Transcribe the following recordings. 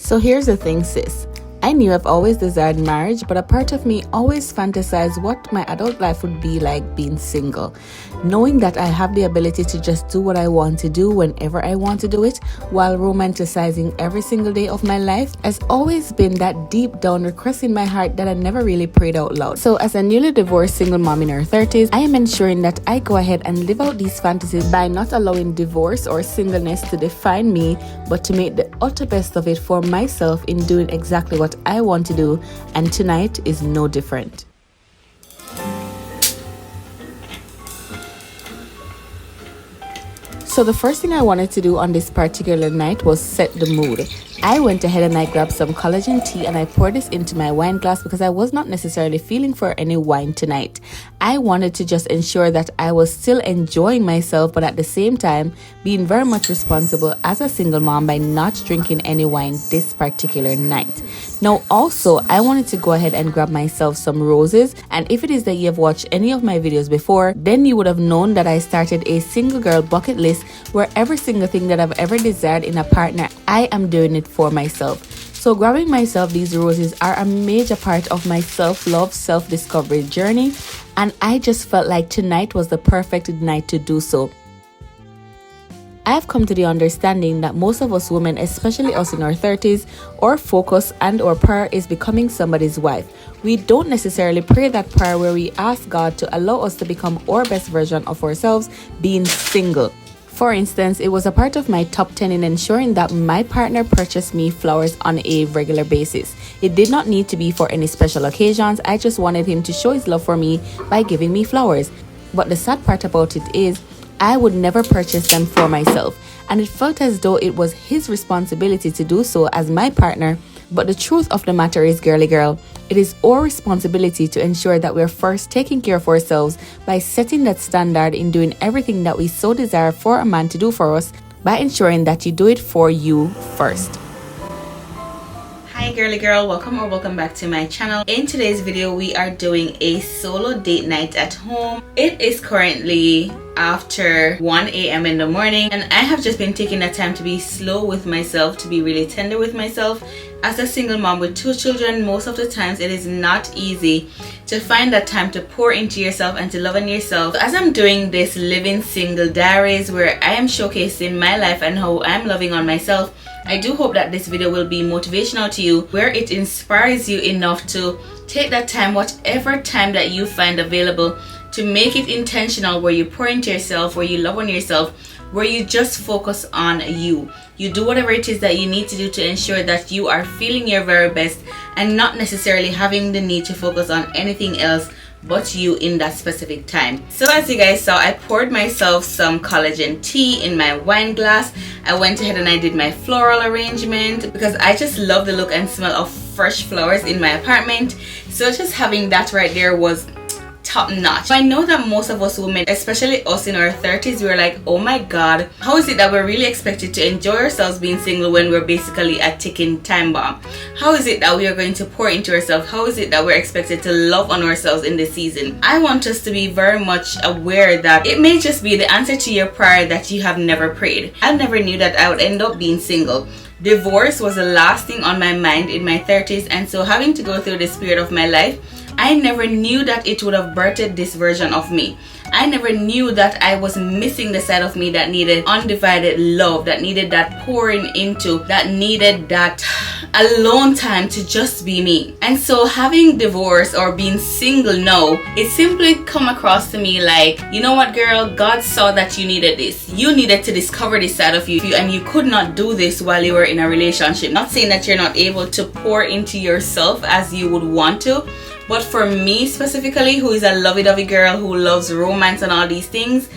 So here's the thing, sis. I knew I've always desired marriage, but a part of me always fantasized what my adult life would be like being single. Knowing that I have the ability to just do what I want to do whenever I want to do it, while romanticizing every single day of my life, has always been that deep down request in my heart that I never really prayed out loud. So as a newly divorced single mom in her 30s, I am ensuring that I go ahead and live out these fantasies by not allowing divorce or singleness to define me, but to make the utter best of it for myself in doing exactly what I want to do, and tonight is no different. So the first thing I wanted to do on this particular night was set the mood. I went ahead and I grabbed some collagen tea and I poured this into my wine glass because I was not necessarily feeling for any wine tonight. I wanted to just ensure that I was still enjoying myself, but at the same time being very much responsible as a single mom by not drinking any wine this particular night. Now also, I wanted to go ahead and grab myself some roses, and if it is that you have watched any of my videos before, then you would have known that I started a single girl bucket list where every single thing that I've ever desired in a partner, I am doing it for myself. So grabbing myself these roses are a major part of my self-love, self-discovery journey, and I just felt like tonight was the perfect night to do so. I have come to the understanding that most of us women, especially us in our 30s, our focus and our prayer is becoming somebody's wife. We don't necessarily pray that prayer where we ask God to allow us to become our best version of ourselves, being single. For instance, it was a part of my top 10 in ensuring that my partner purchased me flowers on a regular basis. It did not need to be for any special occasions. I just wanted him to show his love for me by giving me flowers. But the sad part about it is, I would never purchase them for myself, and it felt as though it was his responsibility to do so as my partner. But the truth of the matter is, girly girl, it is our responsibility to ensure that we're first taking care of ourselves by setting that standard in doing everything that we so desire for a man to do for us, by ensuring that you do it for you first. Hi girly girl, welcome back to my channel. In today's video we are doing a solo date night at home. It is currently after 1 a.m. in the morning, and I have just been taking that time to be slow with myself, to be really tender with myself. As a single mom with 2 children, most of the times it is not easy to find that time to pour into yourself and to love on yourself. So as I'm doing this living single diaries where I am showcasing my life and how I'm loving on myself, I do hope that this video will be motivational to you, where it inspires you enough to take that time, whatever time that you find available, to make it intentional, where you pour into yourself, where you love on yourself, where you just focus on you. You do whatever it is that you need to do to ensure that you are feeling your very best and not necessarily having the need to focus on anything else but you in that specific time. So as you guys saw, I poured myself some collagen tea in my wine glass. I went ahead and I did my floral arrangement because I just love the look and smell of fresh flowers in my apartment. So just having that right there was top notch. I know that most of us women, especially us in our 30s, we're like, oh my god, how is it that we're really expected to enjoy ourselves being single when we're basically a ticking time bomb? How is it that we are going to pour into ourselves? How is it that we're expected to love on ourselves in this season? I want us to be very much aware that it may just be the answer to your prayer that you have never prayed. I never knew that I would end up being single. Divorce was the last thing on my mind in my 30s, and so having to go through this period of my life, I never knew that it would have birthed this version of me. I never knew that I was missing the side of me that needed undivided love, that needed that pouring into, that needed that alone time to just be me. And so having divorced or being single now, it simply come across to me like, you know what girl, God saw that you needed this. You needed to discover this side of you, and you could not do this while you were in a relationship. Not saying that you're not able to pour into yourself as you would want to, but for me specifically, who is a lovey-dovey girl who loves romance and all these things,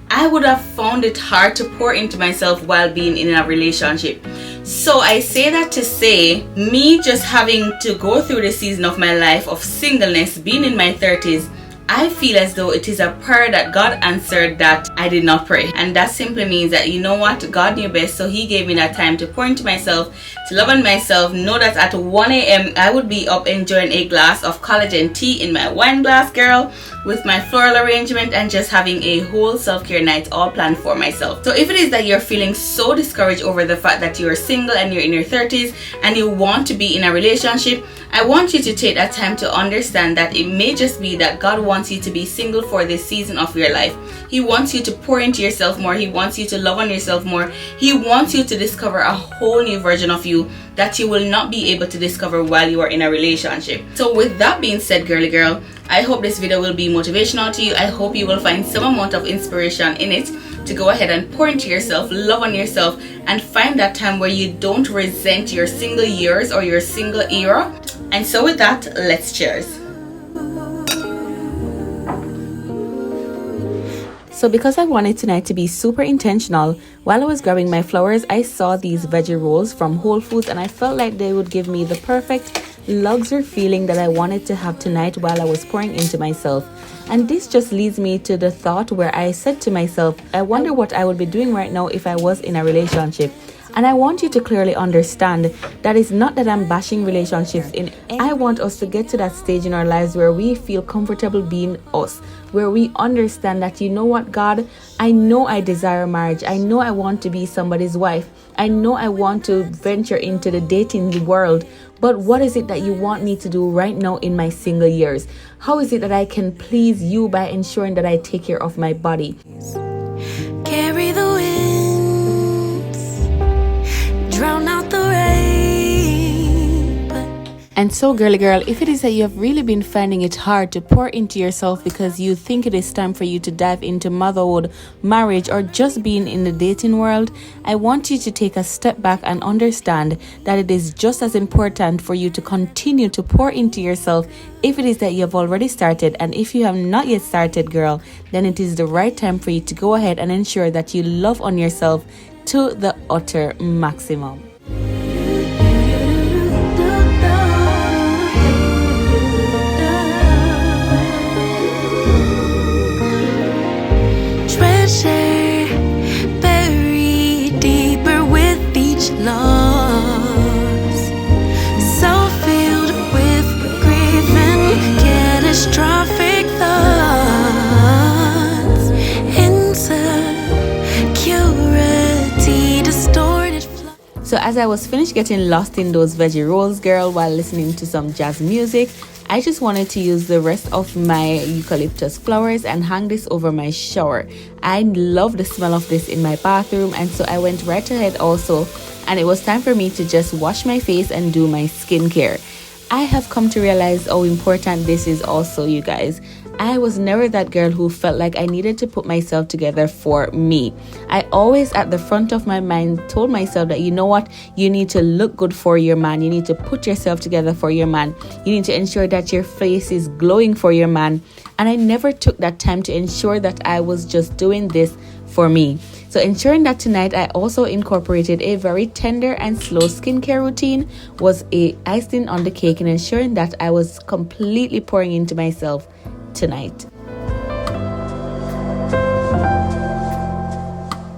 I would have found it hard to pour into myself while being in a relationship. So I say that to say, me just having to go through the season of my life of singleness, being in my 30s, I feel as though it is a prayer that God answered that I did not pray. And that simply means that, you know what, God knew best, so He gave me that time to pour into myself, to love on myself. Know that at 1 a.m. I would be up enjoying a glass of collagen tea in my wine glass, girl, with my floral arrangement, and just having a whole self-care night all planned for myself. So if it is that you're feeling so discouraged over the fact that you're single and you're in your 30s and you want to be in a relationship, I want you to take that time to understand that it may just be that God wants you to be single for this season of your life. He wants you to pour into yourself more. He wants you to love on yourself more. He wants you to discover a whole new version of you that you will not be able to discover while you are in a relationship. So with that being said, girly girl, I hope this video will be motivational to you. I hope you will find some amount of inspiration in it to go ahead and pour into yourself, love on yourself, and find that time where you don't resent your single years or your single era. And so with that, let's cheers. So because I wanted tonight to be super intentional, while I was grabbing my flowers, I saw these veggie rolls from Whole Foods, and I felt like they would give me the perfect luxury feeling that I wanted to have tonight while I was pouring into myself. And this just leads me to the thought where I said to myself, I wonder what I would be doing right now if I was in a relationship. And I want you to clearly understand that it's not that I'm bashing relationships. I want us to get to that stage in our lives where we feel comfortable being us, where we understand that, you know what, God, I know I desire marriage. I know I want to be somebody's wife. I know I want to venture into the dating world. But what is it that you want me to do right now in my single years? How is it that I can please you by ensuring that I take care of my body? Carry the winds, drown out the rain. And so, girly girl, if it is that you have really been finding it hard to pour into yourself because you think it is time for you to dive into motherhood, marriage, or just being in the dating world, I want you to take a step back and understand that it is just as important for you to continue to pour into yourself if it is that you have already started. And if you have not yet started, girl, then it is the right time for you to go ahead and ensure that you love on yourself to the utter maximum. Buried deeper with each loss, so filled with grief and catastrophic thoughts, insecurity, distorted flow. So as I was finished getting lost in those veggie rolls, girl, while listening to some jazz music, I just wanted to use the rest of my eucalyptus flowers and hang this over my shower. I love the smell of this in my bathroom, and so I went right ahead also, and it was time for me to just wash my face and do my skincare. I have come to realize how important this is also, you guys. I was never that girl who felt like I needed to put myself together for me. I always at the front of my mind told myself that, you know what, you need to look good for your man. You need to put yourself together for your man. You need to ensure that your face is glowing for your man. And I never took that time to ensure that I was just doing this for me. So ensuring that tonight I also incorporated a very tender and slow skincare routine was a icing on the cake, and ensuring that I was completely pouring into myself tonight.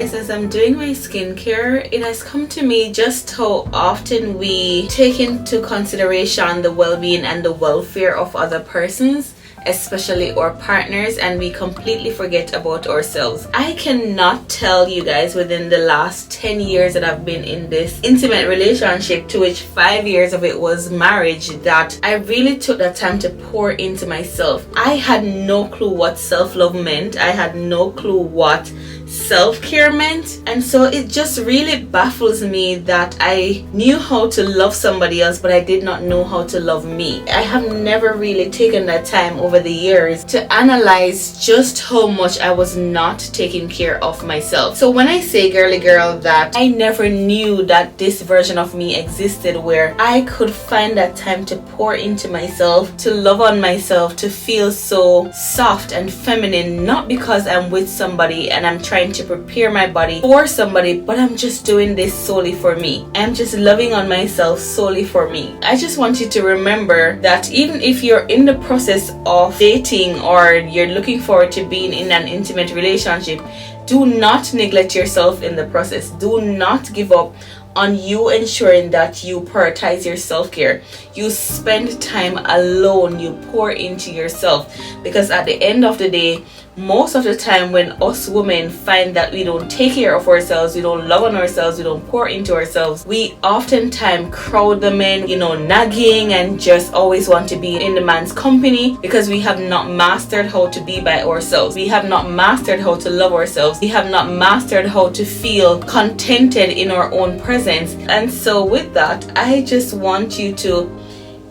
As I'm doing my skincare, it has come to me just how often we take into consideration the well-being and the welfare of other persons, especially our partners, and we completely forget about ourselves. I cannot tell you guys, within the last 10 years that I've been in this intimate relationship, to which 5 years of it was marriage, that I really took that time to pour into myself. I had no clue what self-love meant. I had no clue what self-care meant, and so it just really baffles me that I knew how to love somebody else, but I did not know how to love me. I have never really taken that time over the years to analyze just how much I was not taking care of myself. So when I say, girly girl, that I never knew that this version of me existed, where I could find that time to pour into myself, to love on myself, to feel so soft and feminine, not because I'm with somebody and I'm trying trying to prepare my body for somebody, but I'm just doing this solely for me. I'm just loving on myself solely for me. I just want you to remember that even if you're in the process of dating or you're looking forward to being in an intimate relationship, do not neglect yourself in the process. Do not give up on you ensuring that you prioritize your self-care. You spend time alone, you pour into yourself, because at the end of the day, most of the time when us women find that we don't take care of ourselves, we don't love on ourselves, we don't pour into ourselves, we oftentimes crowd the men, nagging and just always want to be in the man's company, because we have not mastered how to be by ourselves. We have not mastered how to love ourselves. We have not mastered how to feel contented in our own presence. And so with that, I just want you to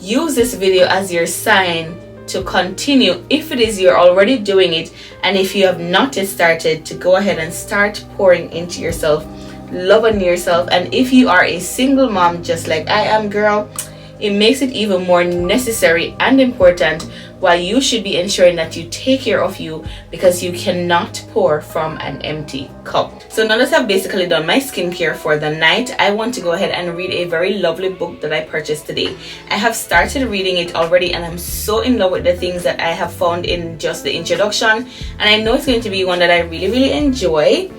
use this video as your sign to continue, if it is you're already doing it, and if you have not yet started, to go ahead and start pouring into yourself, love on yourself. And if you are a single mom just like I am, girl, it makes it even more necessary and important why you should be ensuring that you take care of you, because you cannot pour from an empty cup. So now that I've basically done my skincare for the night, I want to go ahead and read a very lovely book that I purchased today. I have started reading it already, and I'm so in love with the things that I have found in just the introduction, and I know it's going to be one that I really enjoy.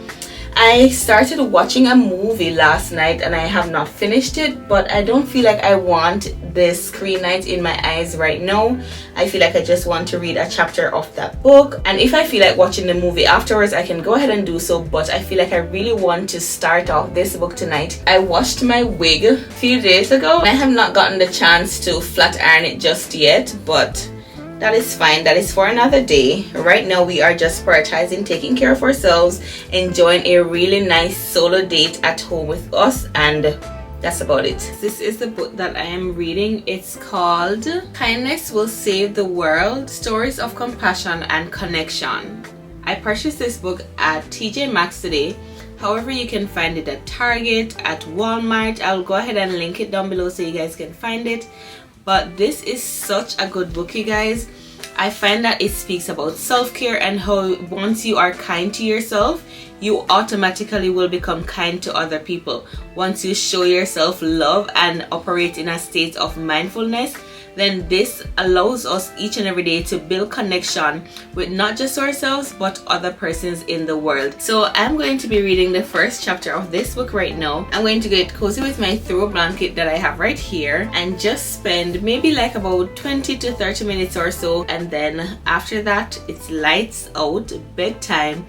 I started watching a movie last night and I have not finished it, but I don't feel like I want this screen night in my eyes right now. I feel like I just want to read a chapter of that book, and if I feel like watching the movie afterwards, I can go ahead and do so, but I feel like I really want to start off this book tonight. I washed my wig a few days ago. I have not gotten the chance to flat iron it just yet, but that is fine. That is for another day. Right now we are just prioritizing taking care of ourselves, enjoying a really nice solo date at home with us, and that's about it. This is the book that I am reading. It's called Kindness Will Save the World, Stories of Compassion and Connection. I purchased this book at TJ Maxx today. However, you can find it at Target, at Walmart. I'll go ahead and link it down below so you guys can find it. But this is such a good book, you guys. I find that it speaks about self-care and how once you are kind to yourself, you automatically will become kind to other people. Once you show yourself love and operate in a state of mindfulness, then this allows us each and every day to build connection with not just ourselves but other persons in the world. So I'm going to be reading the first chapter of this book right now. I'm going to get cozy with my throw blanket that I have right here and just spend maybe like about 20 to 30 minutes or so, and then after that it's lights out, bedtime,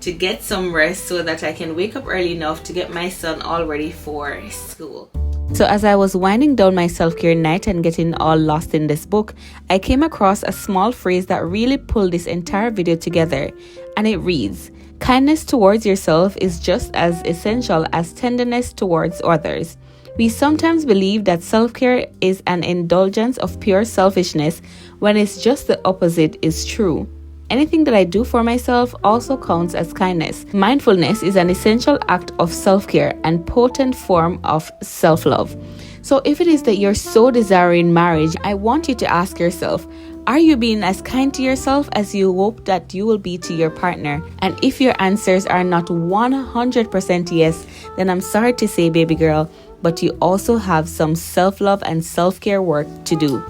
to get some rest so that I can wake up early enough to get my son all ready for school. So as I was winding down my self-care night and getting all lost in this book, I came across a small phrase that really pulled this entire video together, and it reads, "Kindness towards yourself is just as essential as tenderness towards others." We sometimes believe that self-care is an indulgence of pure selfishness when it's just the opposite is true. Anything that I do for myself also counts as kindness. Mindfulness is an essential act of self-care and potent form of self-love. So if it is that you're so desiring marriage, I want you to ask yourself, are you being as kind to yourself as you hope that you will be to your partner? And if your answers are not 100% yes, then I'm sorry to say, baby girl, but you also have some self-love and self-care work to do.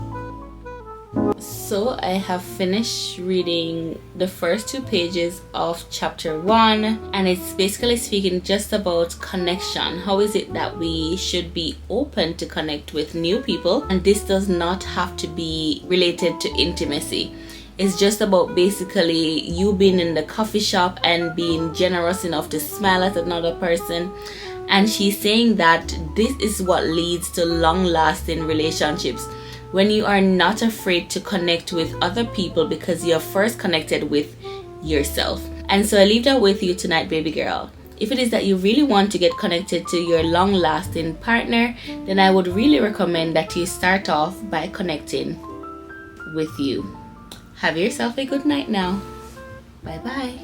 So I have finished reading the first 2 pages of chapter 1, and it's basically speaking just about connection. How is it that we should be open to connect with new people? And this does not have to be related to intimacy. It's just about basically you being in the coffee shop and being generous enough to smile at another person. And she's saying that this is what leads to long-lasting relationships. When you are not afraid to connect with other people because you are first connected with yourself. And so I leave that with you tonight, baby girl. If it is that you really want to get connected to your long-lasting partner, then I would really recommend that you start off by connecting with you. Have yourself a good night now. Bye-bye.